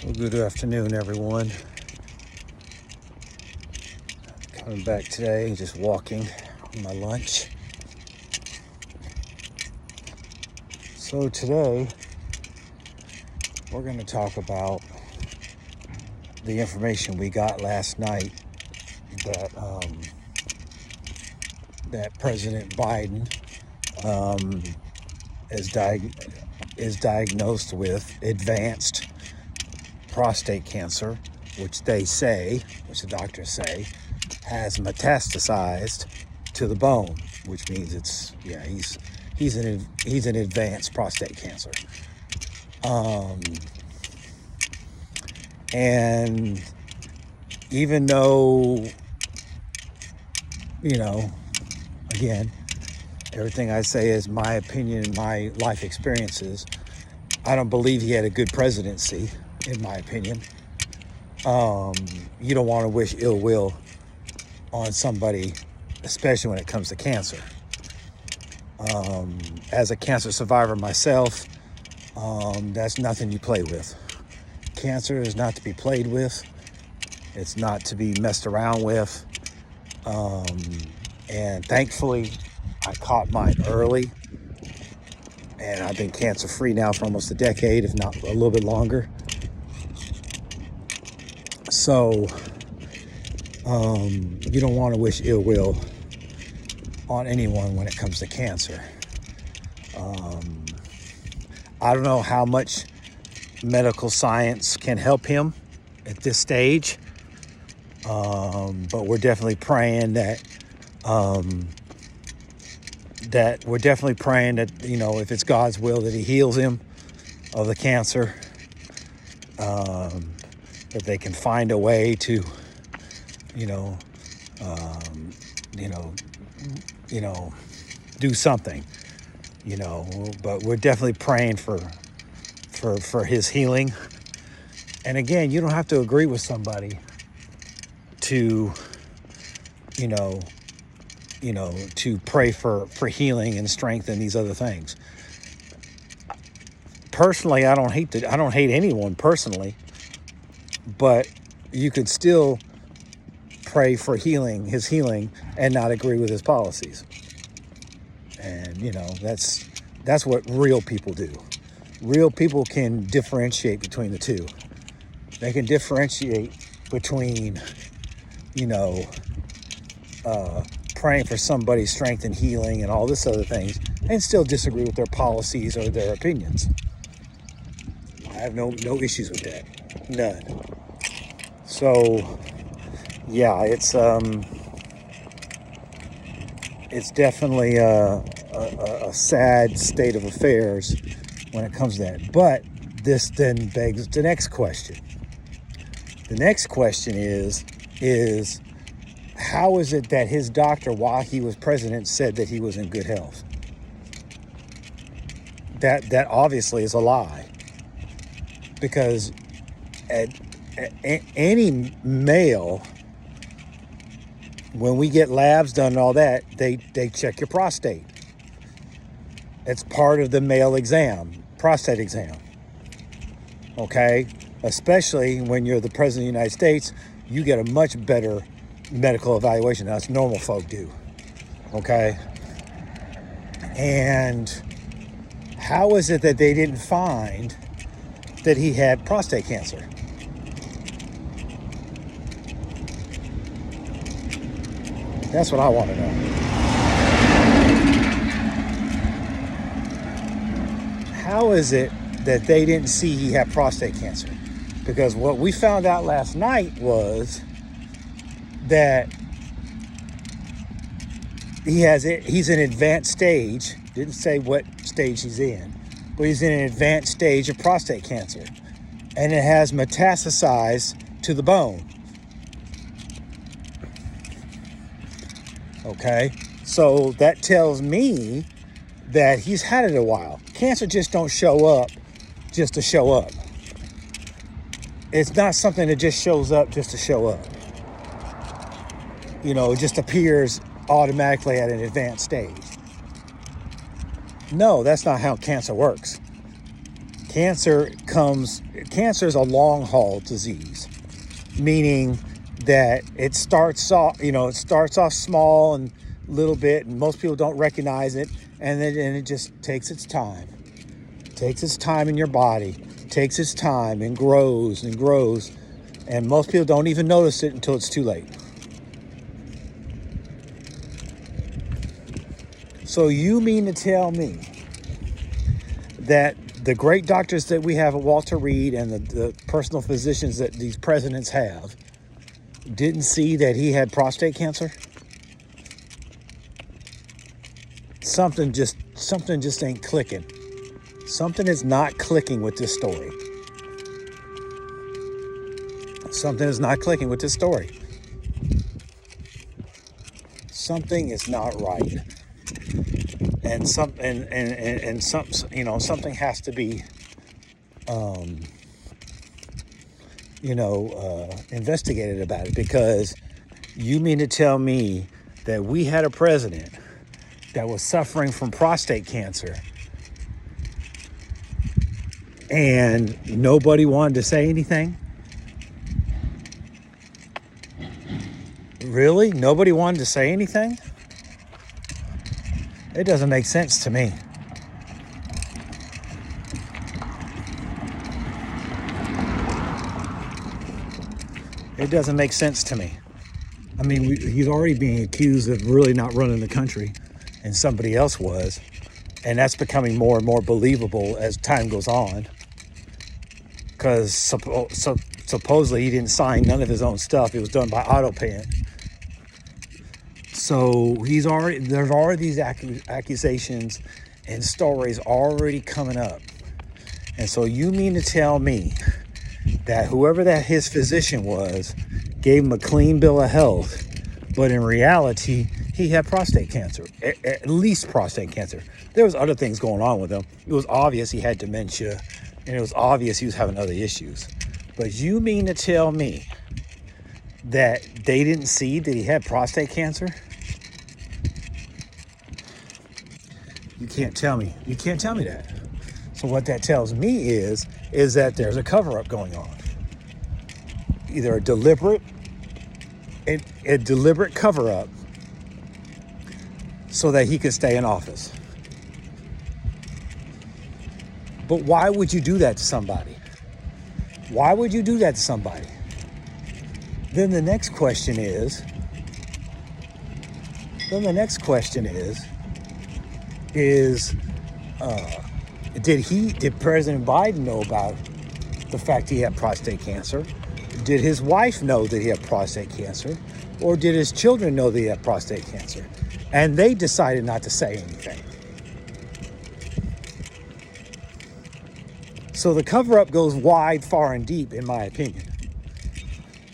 Well, good afternoon, everyone. Coming back today, just walking on my lunch. So today, we're going to talk about the information we got last night that that President Biden is diagnosed with advanced prostate cancer, which the doctors say, has metastasized to the bone, which means he's an advanced prostate cancer. And even though, again, everything I say is my opinion, my life experiences, I don't believe he had a good presidency, in my opinion. You don't want to wish ill will on somebody, especially when it comes to cancer. As a cancer survivor myself, that's nothing you play with. Cancer is not to be played with. It's not to be messed around with. And thankfully, I caught mine early. And I've been cancer-free now for almost a decade, if not a little bit longer. So, you don't want to wish ill will on anyone when it comes to cancer. I don't know how much medical science can help him at this stage, but we're definitely praying that if it's God's will, that he heals him of the cancer, that they can find a way to, do something, but we're definitely praying for his healing. And again, you don't have to agree with somebody to, to pray for healing and strength and these other things. Personally, I don't hate anyone personally, but you could still pray for his healing and not agree with his policies. And, that's what real people do. Real people can differentiate between the two. They can differentiate between, praying for somebody's strength and healing and all this other things, and still disagree with their policies or their opinions. I have no issues with that. None. So, yeah, it's definitely a sad state of affairs when it comes to that. But this then begs the next question. The next question is how is it that his doctor, while he was president, said that he was in good health? That obviously is a lie. Because any male, when we get labs done and all that, they check your prostate. It's part of the male exam, prostate exam. Okay? Especially when you're the president of the United States, you get a much better medical evaluation than us normal folk do. Okay? And how is it that they didn't find that he had prostate cancer? That's what I want to know. How is it that they didn't see he had prostate cancer? Because what we found out last night was that he's in advanced stage. Didn't say what stage he's in, but he's in an advanced stage of prostate cancer. And it has metastasized to the bone. Okay, so that tells me that he's had it a while. Cancer just don't show up just to show up. It's not something that just shows up just to show up. It just appears automatically at an advanced stage. No, that's not how cancer works. Cancer is a long haul disease, meaning that it starts off small and little bit, and most people don't recognize it, and it just takes its time. Takes its time in your body, takes its time and grows, and most people don't even notice it until it's too late. So you mean to tell me that the great doctors that we have at Walter Reed and the personal physicians that these presidents have didn't see that he had prostate cancer? Something just ain't clicking. Something is not clicking with this story. Something is not clicking with this story. Something is not right. And something has to be investigated about it, because you mean to tell me that we had a president that was suffering from prostate cancer and nobody wanted to say anything? Really? Nobody wanted to say anything? It doesn't make sense to me. It doesn't make sense to me. I mean, he's already being accused of really not running the country, and somebody else was. And that's becoming more and more believable as time goes on. Because supposedly he didn't sign none of his own stuff. It was done by AutoPAN. So there's already these accusations and stories already coming up. And so you mean to tell me that whoever that his physician was gave him a clean bill of health, but in reality, he had prostate cancer, at least prostate cancer. There was other things going on with him. It was obvious he had dementia, and it was obvious he was having other issues. But you mean to tell me that they didn't see that he had prostate cancer? You can't tell me. You can't tell me that. So what that tells me is that there's a cover-up going on. Either a deliberate cover-up so that he could stay in office. But why would you do that to somebody? Why would you do that to somebody? Then the next question is, did President Biden know about the fact he had prostate cancer? Did his wife know that he had prostate cancer? Or did his children know that he had prostate cancer? And they decided not to say anything. So the cover-up goes wide, far, and deep, in my opinion.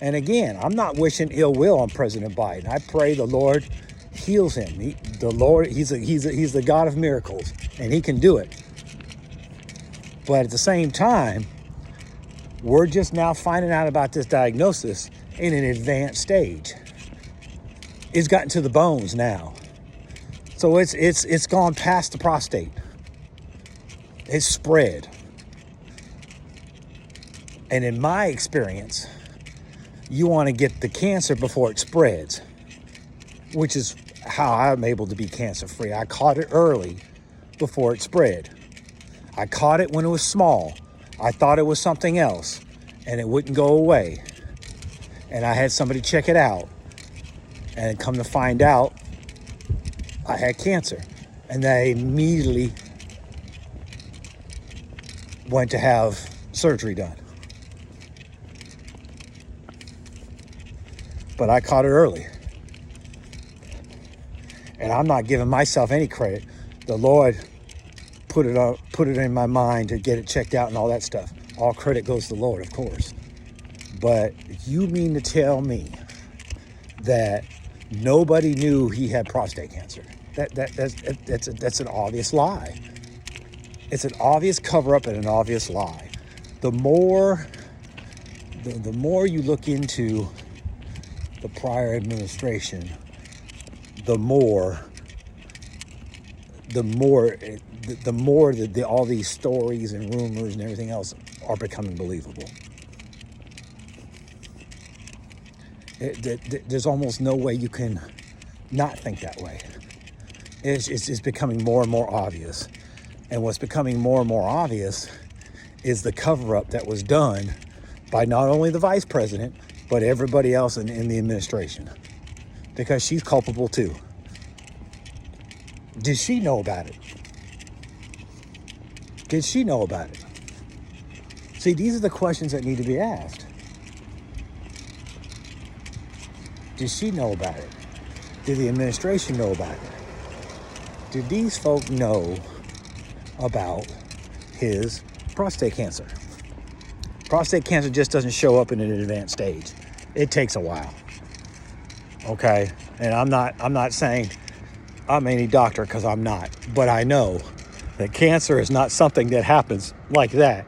And again, I'm not wishing ill will on President Biden. I pray the Lord heals him. He's the God of miracles, and he can do it. But at the same time, we're just now finding out about this diagnosis in an advanced stage. It's gotten to the bones now. So it's gone past the prostate. It's spread. And in my experience, you want to get the cancer before it spreads, which is how I'm able to be cancer-free. I caught it early before it spread. I caught it when it was small. I thought it was something else, and it wouldn't go away. And I had somebody check it out, and come to find out, I had cancer. And I immediately went to have surgery done. But I caught it early. And I'm not giving myself any credit. The Lord put it in my mind to get it checked out and all that stuff. All credit goes to the Lord, of course. But you mean to tell me that nobody knew he had prostate cancer? That's an obvious lie. It's an obvious cover-up and an obvious lie. The more you look into the prior administration, the more the more that all these stories and rumors and everything else are becoming believable. There's almost no way you can not think that way. It's becoming more and more obvious. And what's becoming more and more obvious is the cover-up that was done by not only the vice president, but everybody else in the administration. Because she's culpable too. Did she know about it? Did she know about it? See, these are the questions that need to be asked. Did she know about it? Did the administration know about it? Did these folk know about his prostate cancer? Prostate cancer just doesn't show up in an advanced stage. It takes a while. Okay? And I'm not saying I'm any doctor, because I'm not. But I know that cancer is not something that happens like that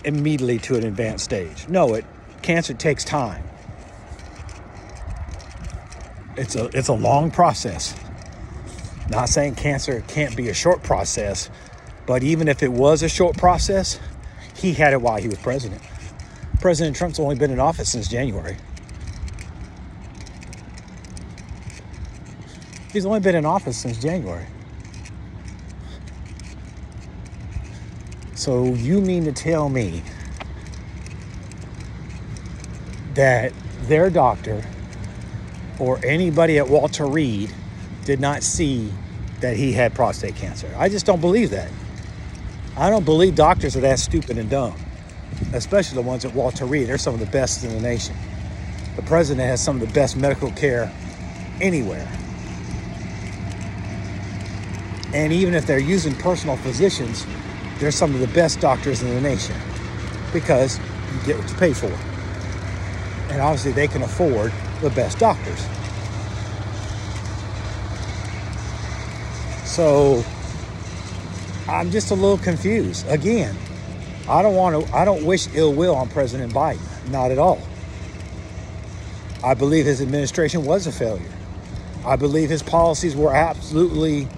immediately to an advanced stage. No, cancer takes time. It's a long process. Not saying cancer can't be a short process, but even if it was a short process, he had it while he was president. President Trump's only been in office since January. He's only been in office since January. So you mean to tell me that their doctor or anybody at Walter Reed did not see that he had prostate cancer? I just don't believe that. I don't believe doctors are that stupid and dumb, especially the ones at Walter Reed. They're some of the best in the nation. The president has some of the best medical care anywhere. And even if they're using personal physicians, they're some of the best doctors in the nation, because you get what you pay for. And obviously they can afford the best doctors. So I'm just a little confused. Again, I don't wish ill will on President Biden. Not at all. I believe his administration was a failure. I believe his policies were absolutely,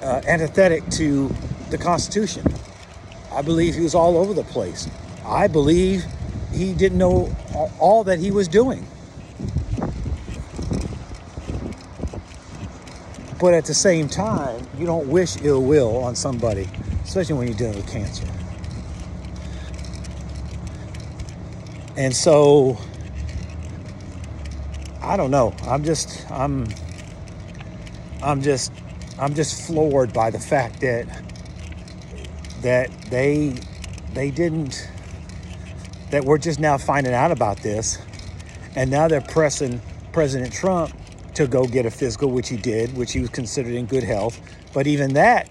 antithetic to the Constitution. I believe he was all over the place. I believe he didn't know all that he was doing. But at the same time, you don't wish ill will on somebody, especially when you're dealing with cancer. And so, I don't know. I'm just floored by the fact that they didn't, that we're just now finding out about this, and now they're pressing President Trump to go get a physical, which he did, which he was considered in good health. But even that,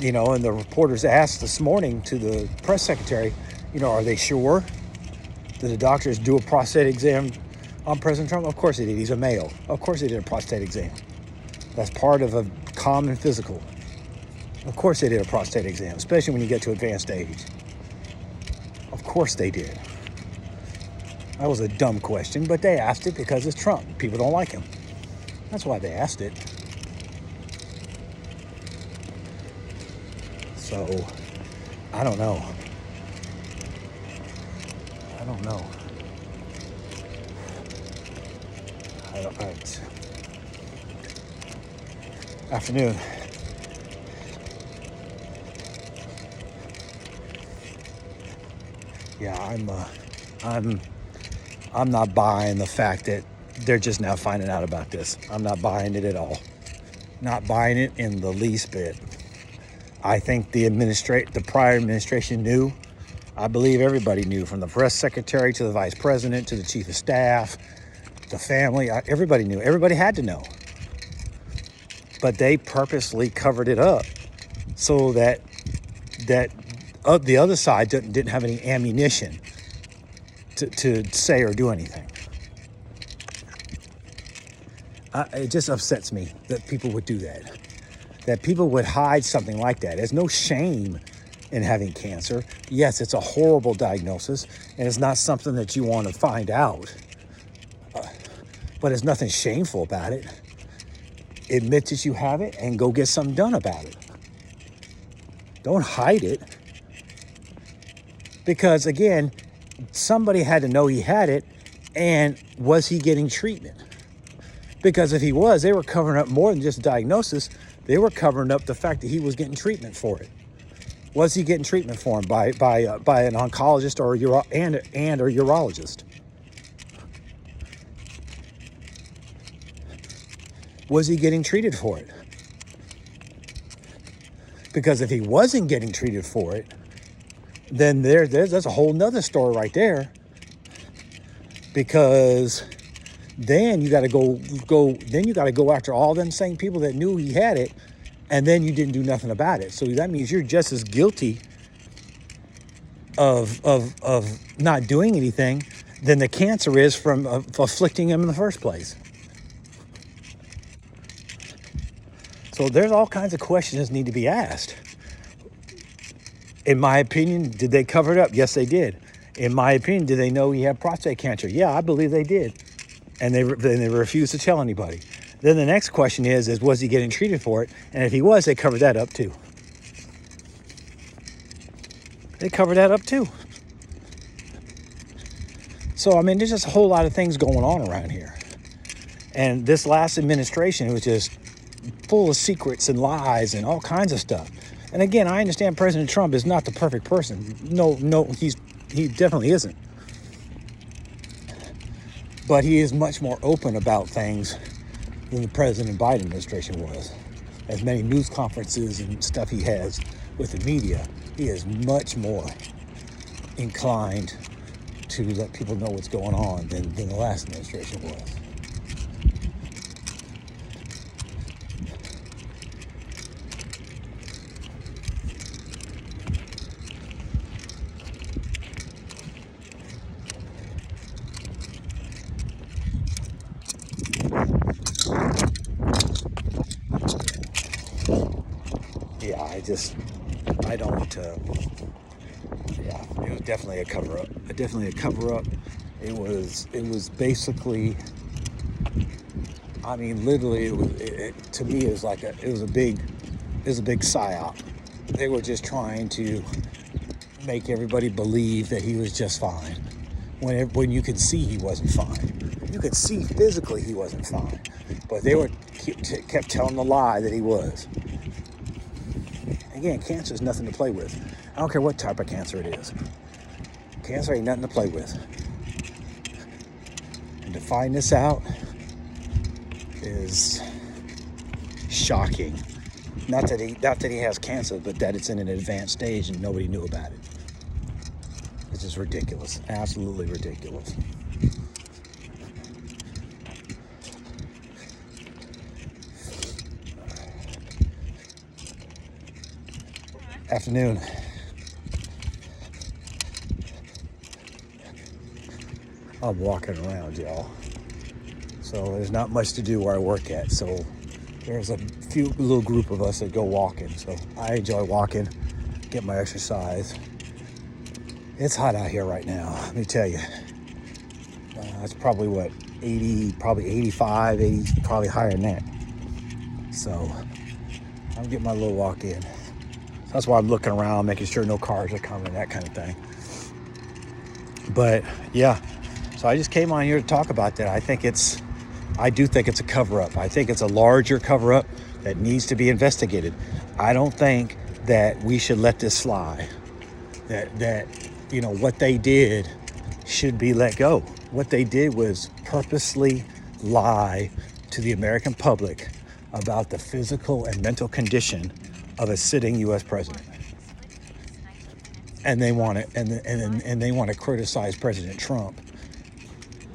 and the reporters asked this morning to the press secretary, are they sure? Did the doctors do a prostate exam on President Trump? Of course they did. He's a male. Of course they did a prostate exam. That's part of a common physical. Of course they did a prostate exam, especially when you get to advanced age. Of course they did. That was a dumb question, but they asked it because it's Trump. People don't like him. That's why they asked it. So, I don't know. Right. Afternoon. Yeah, I'm not buying the fact that they're just now finding out about this. I'm not buying it at all. Not buying it in the least bit. I think the prior administration knew. I believe everybody knew, from the press secretary to the vice president to the chief of staff, the family. Everybody knew. Everybody had to know. But they purposely covered it up so that the other side didn't have any ammunition to say or do anything. It just upsets me that people would do that. That people would hide something like that. There's no shame in having cancer. Yes, it's a horrible diagnosis, and it's not something that you want to find out. But there's nothing shameful about it. Admit that you have it and go get something done about it. Don't hide it. Because again, somebody had to know he had it, and was he getting treatment? Because if he was, they were covering up more than just a diagnosis. They were covering up the fact that he was getting treatment for it. Was he getting treatment for him by an oncologist or or urologist? Was he getting treated for it? Because if he wasn't getting treated for it, then that's a whole nother story right there. Because then you got to go after all them same people that knew he had it, and then you didn't do nothing about it. So that means you're just as guilty of not doing anything than the cancer is from afflicting him in the first place. So there's all kinds of questions that need to be asked. In my opinion, did they cover it up? Yes, they did. In my opinion, did they know he had prostate cancer? Yeah, I believe they did. And they refused to tell anybody. Then the next question is was he getting treated for it? And if he was, they covered that up too. They covered that up too. So, I mean, there's just a whole lot of things going on around here. And this last administration was just full of secrets and lies and all kinds of stuff. And again, I understand President Trump is not the perfect person. No, he definitely isn't. But he is much more open about things than the President Biden administration was. As many news conferences and stuff he has with the media, he is much more inclined to let people know what's going on than the last administration was. It was definitely a cover-up. It was basically, I mean, literally, to me, it was a big psyop. They were just trying to make everybody believe that he was just fine, when you could see he wasn't fine. You could see physically he wasn't fine, but they kept telling the lie that he was. Again, cancer is nothing to play with. I don't care what type of cancer it is. Cancer ain't nothing to play with. And to find this out is shocking. Not that he has cancer, but that it's in an advanced stage and nobody knew about it. It's just ridiculous. Absolutely ridiculous. Afternoon. I'm walking around, y'all. So there's not much to do where I work at. So there's a little group of us that go walking. So I enjoy walking, get my exercise. It's hot out here right now, let me tell you. It's probably 80, probably 85, 80, probably higher than that. So I'm getting my little walk in. That's why I'm looking around, making sure no cars are coming, that kind of thing. But yeah, so I just came on here to talk about that. I do think it's a cover-up. I think it's a larger cover-up that needs to be investigated. I don't think that we should let this slide. That what they did should be let go. What they did was purposely lie to the American public about the physical and mental condition of a sitting U.S. president, and they want to criticize President Trump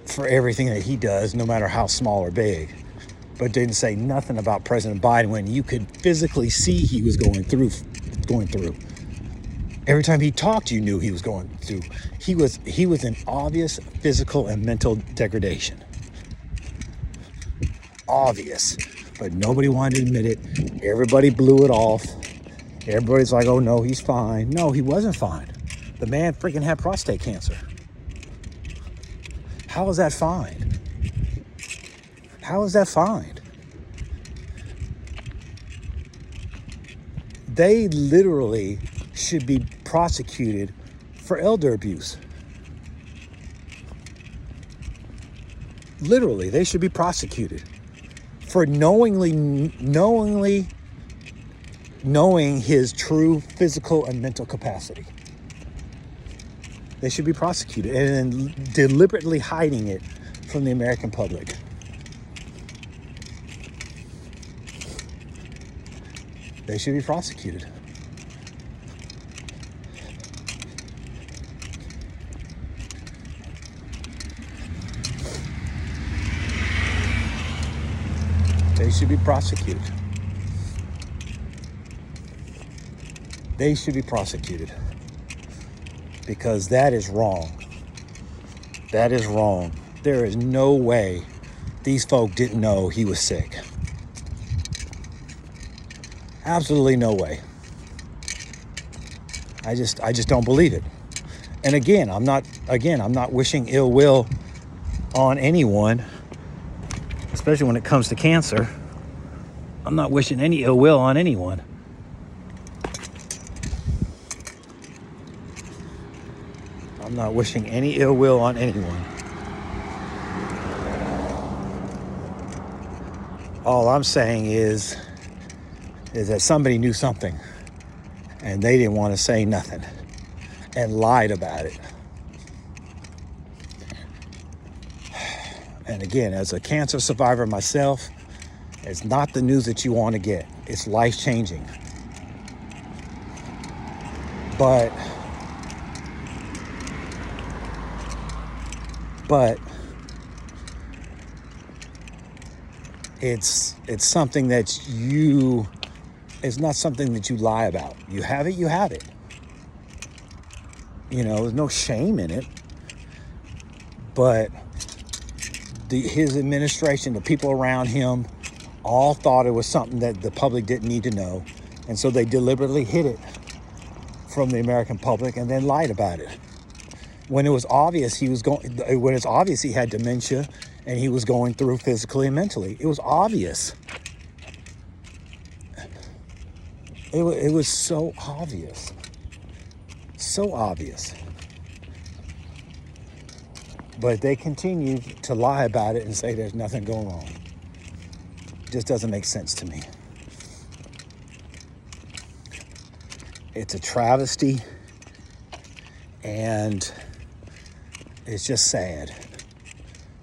for everything that he does, no matter how small or big, but didn't say nothing about President Biden when you could physically see he was going through. Every time he talked, you knew he was going through. He was in obvious physical and mental degradation. Obvious. But nobody wanted to admit it. Everybody blew it off. Everybody's like, oh no, he's fine. No, he wasn't fine. The man freaking had prostate cancer. How is that fine? How is that fine? they literally should be prosecuted for elder abuse. Literally, they should be prosecuted for knowingly knowing his true physical and mental capacity. They should be prosecuted and then deliberately hiding it from the American public. They should be prosecuted. They should be prosecuted. They should be prosecuted. Because that is wrong. That is wrong. There is no way these folk didn't know he was sick. Absolutely no way. I just don't believe it. And again, I'm not wishing ill will on anyone, especially when it comes to cancer. I'm not wishing any ill will on anyone. I'm not wishing any ill will on anyone. All I'm saying is that somebody knew something and they didn't want to say nothing and lied about it. And again, as a cancer survivor myself, it's not the news that you want to get. It's life-changing. But it's something that it's not something that you lie about. You have it, you have it. You know, there's no shame in it. But his administration, the people around him, all thought it was something that the public didn't need to know. And so they deliberately hid it from the American public and then lied about it. When it was obvious when it's obvious he had dementia and he was going through physically and mentally. It was obvious. It was so obvious. So obvious. But they continued to lie about it and say there's nothing going on. It just doesn't make sense to me. It's a travesty, and it's just sad.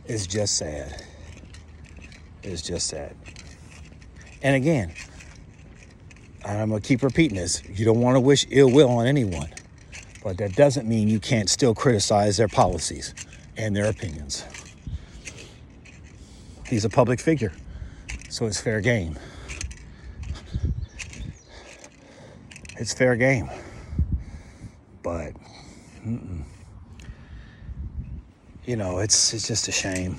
It's just sad. It's just sad. And again, I'm going to keep repeating this. You don't want to wish ill will on anyone, but that doesn't mean you can't still criticize their policies and their opinions. He's a public figure, so it's fair game. It's fair game. But, you know, it's just a shame.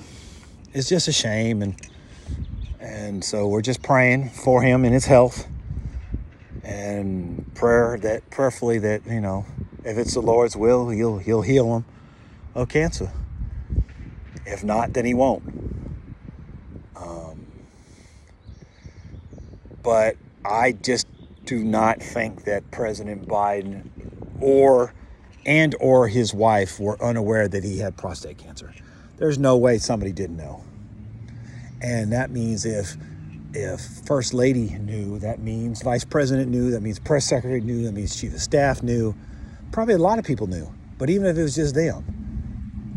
It's just a shame, and so we're just praying for him and his health, and prayerfully that, you know, if it's the Lord's will, he'll heal him of cancer. If not, then he won't. But I just do not think that President Biden or his wife were unaware that he had prostate cancer. There's no way somebody didn't know. And that means if First Lady knew, that means Vice President knew, that means Press Secretary knew, that means Chief of Staff knew. Probably a lot of people knew. But even if it was just them,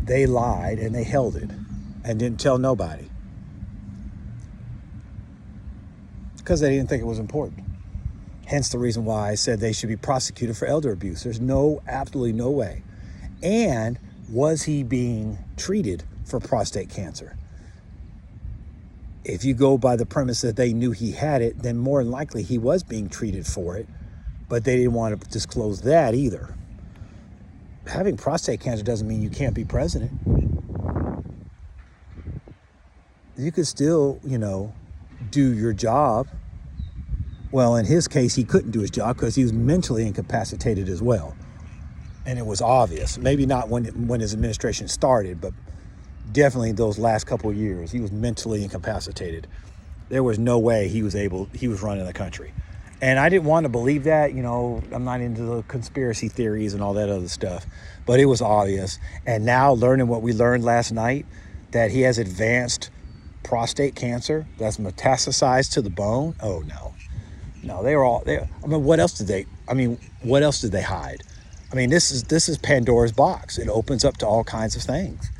they lied and they held it and didn't tell nobody. Because they didn't think it was important. Hence the reason why I said they should be prosecuted for elder abuse. There's absolutely no way. And was he being treated for prostate cancer? If you go by the premise that they knew he had it, then more than likely he was being treated for it, but they didn't want to disclose that either. Having prostate cancer doesn't mean you can't be president. You could still, do your job. Well, in his case, he couldn't do his job because he was mentally incapacitated as well. And it was obvious. Maybe not when his administration started, but definitely those last couple of years, he was mentally incapacitated. There was no way he was running the country. And I didn't want to believe that. I'm not into the conspiracy theories and all that other stuff, but it was obvious. And now learning what we learned last night, that he has advanced prostate cancer that's metastasized to the bone. Oh no, no, they were all there. I mean, what else did they? I mean, what else did they hide? I mean, this is Pandora's box. It opens up to all kinds of things,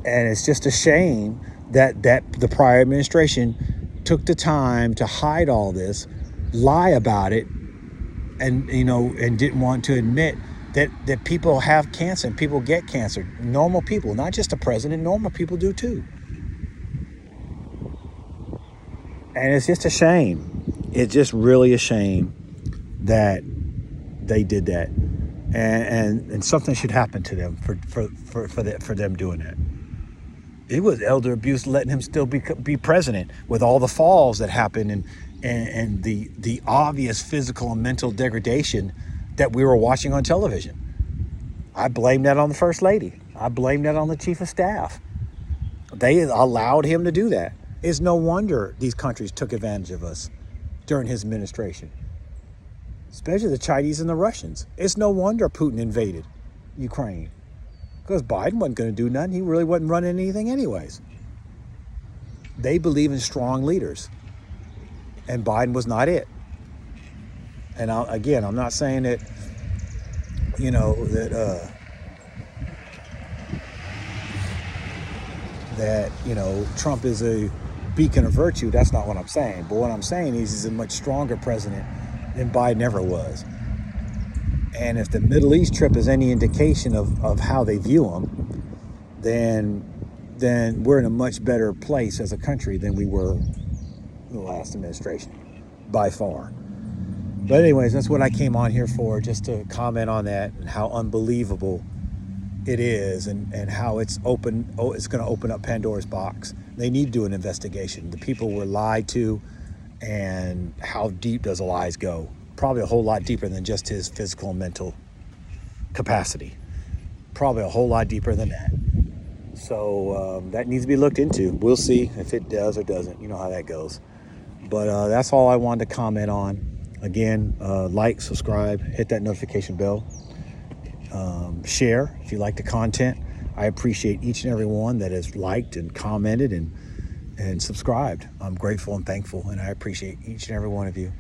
and it's just a shame that the prior administration took the time to hide all this, lie about it, and didn't want to admit that people have cancer and people get cancer. Normal people, not just the president, normal people do too. And it's just a shame. It's just really a shame that they did that, and something should happen to them for them doing that. It was elder abuse letting him still be president with all the falls that happened, and the obvious physical and mental degradation that we were watching on television. I blame that on the First Lady. I blame that on the Chief of Staff. They allowed him to do that. It's no wonder these countries took advantage of us during his administration, especially the Chinese and the Russians. It's no wonder Putin invaded Ukraine, because Biden wasn't going to do nothing. He really wasn't running anything anyways. They believe in strong leaders, and Biden was not it. And I'm not saying that, Trump is a beacon of virtue. That's not what I'm saying. But what I'm saying is he's a much stronger president than Biden ever was. And if the Middle East trip is any indication of how they view him, then we're in a much better place as a country than we were in the last administration, by far. But anyways, that's what I came on here for, just to comment on that and how unbelievable it is, and how it's going to open up Pandora's box. They need to do an investigation. The people were lied to, and how deep does the lies go? Probably a whole lot deeper than just his physical and mental capacity. Probably a whole lot deeper than that. So that needs to be looked into. We'll see if it does or doesn't. You know how that goes. But that's all I wanted to comment on. Again, like, subscribe, hit that notification bell. Share if you like the content. I appreciate each and every one that has liked and commented and subscribed. I'm grateful and thankful, and I appreciate each and every one of you.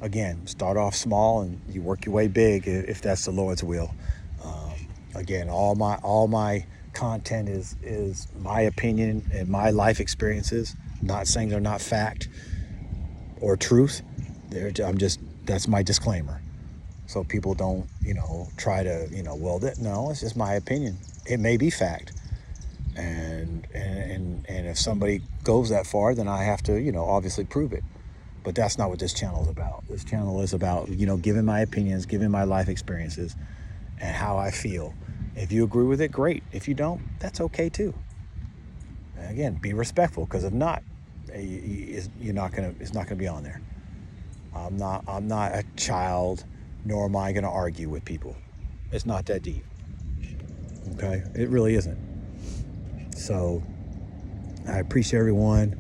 Again, start off small and you work your way big if that's the Lord's will. Again, all my content is my opinion and my life experiences. I'm not saying they're not fact or truth. That's my disclaimer. So people don't, try to, no, it's just my opinion. It may be fact. And if somebody goes that far, then I have to, obviously prove it. But that's not what this channel is about. This channel is about, giving my opinions, giving my life experiences and how I feel. If you agree with it, great. If you don't, that's okay too. And again, be respectful, because if not, it's not gonna be on there. I'm not a child, nor am I gonna argue with people. It's not that deep. Okay, it really isn't. So I appreciate everyone,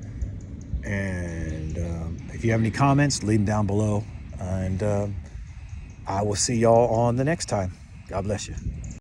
and if you have any comments, leave them down below, and I will see y'all on the next time. God bless you.